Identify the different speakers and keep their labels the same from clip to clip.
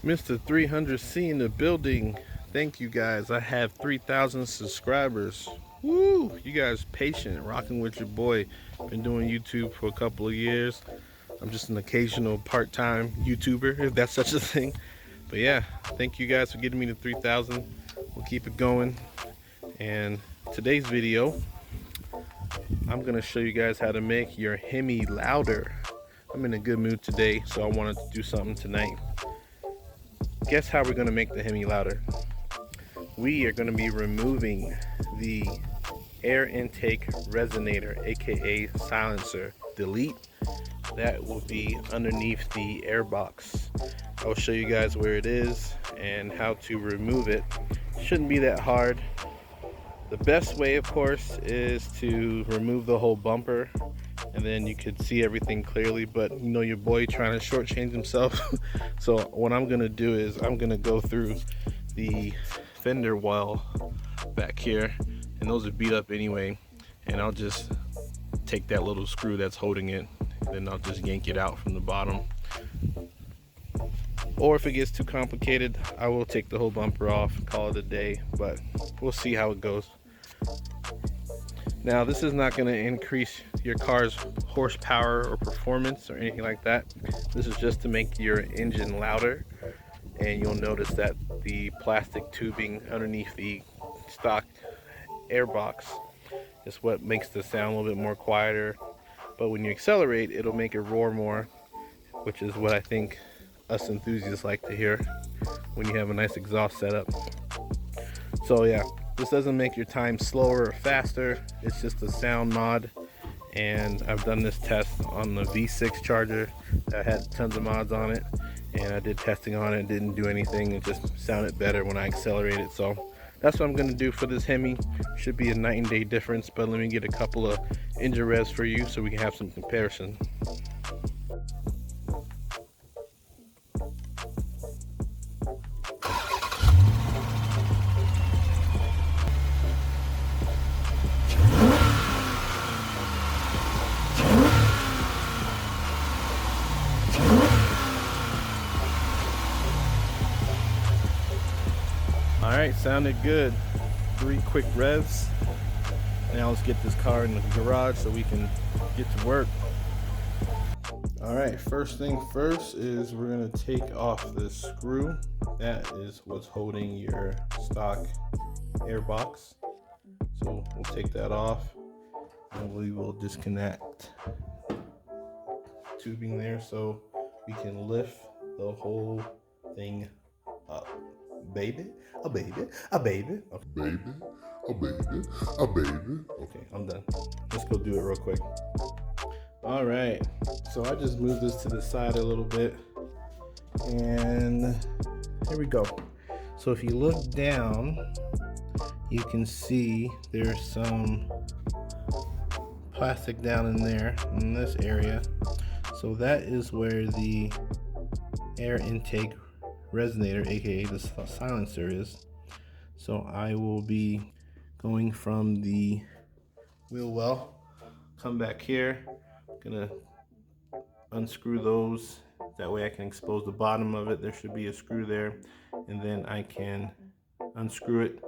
Speaker 1: Mr. 300C in the building. Thank you guys. I have 3,000 subscribers. Woo! You guys patient, rocking with your boy. Been doing YouTube for a couple of years. I'm just an occasional part-time YouTuber, if that's such a thing. But yeah, thank you guys for getting me to 3,000. We'll keep it going. And today's video, I'm gonna show you guys how to make your HEMI louder. I'm in a good mood today, so I wanted to do something tonight. Guess how we're gonna make the HEMI louder? We are gonna be removing the air intake resonator, aka silencer. Delete. That will be underneath the air box. I will show you guys where it is and how to remove it. Shouldn't be that hard. The best way, of course, is to remove the whole bumper, and then you could see everything clearly, but you know your boy trying to shortchange himself. So what I'm gonna do is I'm gonna go through the fender well back here, and those are beat up anyway, and I'll just take that little screw that's holding it, and then I'll just yank it out from the bottom. Or if it gets too complicated, I will take the whole bumper off and call it a day, but we'll see how it goes. Now, this is not going to increase your car's horsepower or performance or anything like that. This is just to make your engine louder, and you'll notice that the plastic tubing underneath the stock air box is what makes the sound a little bit more quieter. But when you accelerate, it'll make it roar more, which is what I think us enthusiasts like to hear when you have a nice exhaust setup. So yeah, this doesn't make your time slower or faster, it's just a sound mod. And I've done this test on the V6 charger that had tons of mods on it, and I did testing on it, didn't do anything, it just sounded better when I accelerated. So that's what I'm going to do for this HEMI. Should be a night and day difference, but let me get a couple of engine revs for you so we can have some comparison. Alright, sounded good. 3 quick revs. Now let's get this car in the garage so we can get to work. Alright, first thing first is we're going to take off this screw. That is what's holding your stock air box. So we'll take that off and we will disconnect tubing there so we can lift the whole thing up. Baby, a baby, a baby, okay.
Speaker 2: Baby, a baby, a baby.
Speaker 1: Okay, I'm done. Let's go do it real quick. All right, so I just moved this to the side a little bit, and here we go. So if you look down, you can see there's some plastic down in there in this area. So that is where the air intake resonator, aka the silencer, is. So I will be going from the wheel well, come back here, gonna unscrew those, that way I can expose the bottom of it. There should be a screw there, and then I can unscrew it,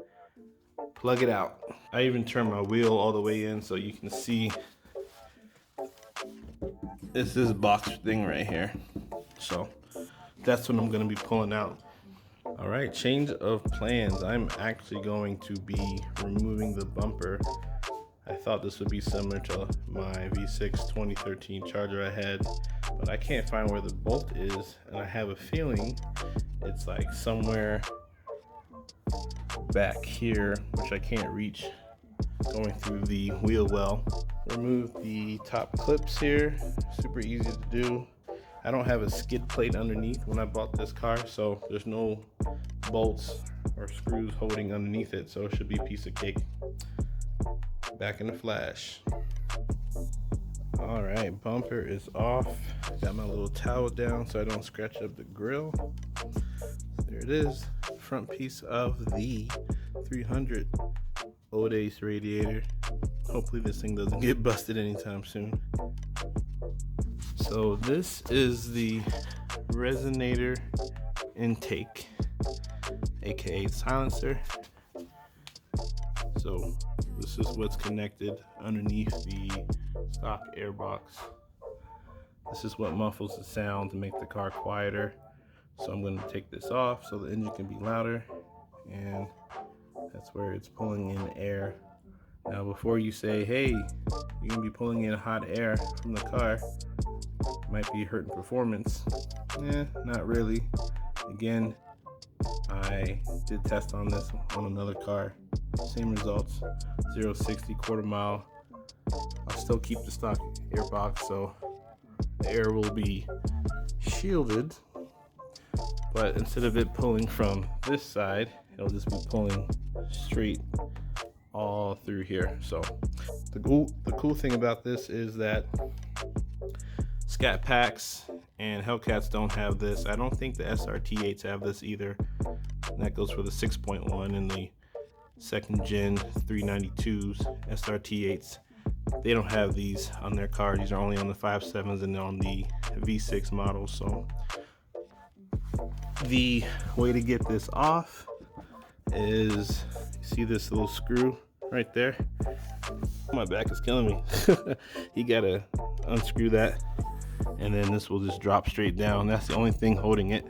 Speaker 1: plug it out. I even turn my wheel all the way in so you can see it's this box thing right here. So that's what I'm going to be pulling out. All right, change of plans. I'm actually going to be removing the bumper. I thought this would be similar to my V6 2013 charger I had, but I can't find where the bolt is, and I have a feeling it's like somewhere back here, which I can't reach going through the wheel well. Remove the top clips here, super easy to do. I don't have a skid plate underneath when I bought this car, so there's no bolts or screws holding underneath it, so it should be a piece of cake. Back in the flash. All right, bumper is off. Got my little towel down so I don't scratch up the grill. There it is, front piece of the 300 old ace radiator. Hopefully this thing doesn't get busted anytime soon. So this is the resonator intake, aka silencer. So this is what's connected underneath the stock air box. This is what muffles the sound to make the car quieter. So I'm going to take this off so the engine can be louder, and that's where it's pulling in air. Now before you say, hey, you're going to be pulling in hot air from the car, it might be hurting performance. Not really. Again, I did test on this on another car. Same results, 0-60 quarter mile. I'll still keep the stock air box, so the air will be shielded, but instead of it pulling from this side, it'll just be pulling straight all through here. So the cool thing about this is that Scat Packs and Hellcats don't have this. I don't think the SRT8s have this either. And that goes for the 6.1 and the second gen 392s. SRT8s, they don't have these on their car. These are only on the 5.7s and on the V6 models. So the way to get this off is, you see this little screw right there? My back is killing me. You gotta unscrew that, and then this will just drop straight down. That's the only thing holding it.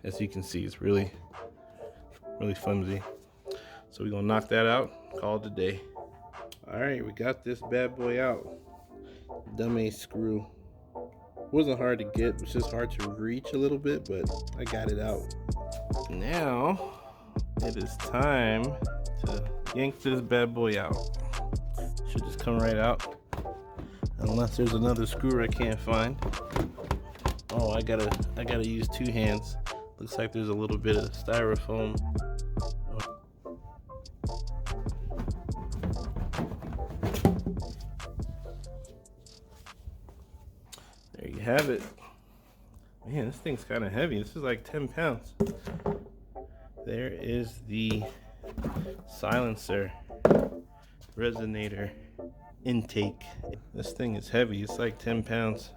Speaker 1: As you can see, it's really flimsy. So we're gonna knock that out, call it a day. All right, we got this bad boy out. Dumbass screw. Wasn't hard to get, it was just hard to reach a little bit, but I got it out. Now it is time to yank this bad boy out. Should just come right out, unless there's another screw I can't find. Oh, I gotta use two hands. Looks like there's a little bit of styrofoam. There you have it. Man, this thing's kind of heavy. This is like 10 pounds. There is the silencer, Resonator intake. This thing is heavy. It's like 10 pounds.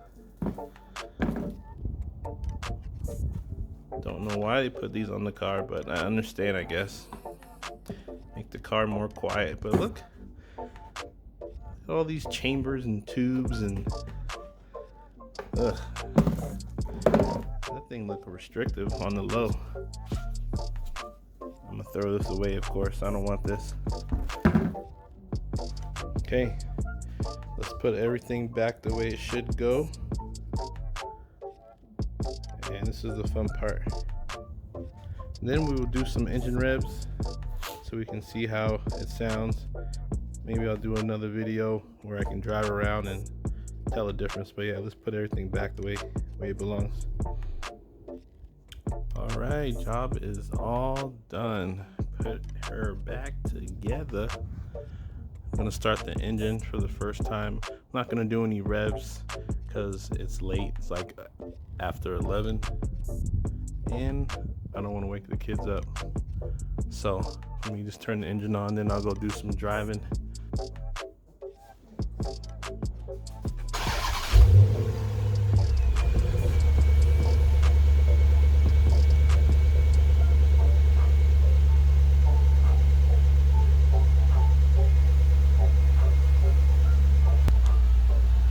Speaker 1: Don't know why they put these on the car, but I understand, I guess. Make the car more quiet. But look at all these chambers and tubes and ugh. That thing look restrictive on the low. I'm gonna throw this away, of course. I don't want this. Okay, let's put everything back the way it should go. And this is the fun part. And then we will do some engine revs so we can see how it sounds. Maybe I'll do another video where I can drive around and tell the difference. But yeah, let's put everything back the way it belongs. All right, job is all done. Put her back together. I'm gonna start the engine for the first time. I'm not gonna do any revs because it's late. It's like after 11 and I don't want to wake the kids up. So let me just turn the engine on, then I'll go do some driving.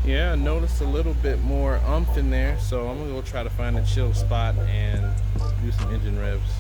Speaker 1: Yeah, I noticed a little bit more umph in there, so I'm gonna go try to find a chill spot and do some engine revs.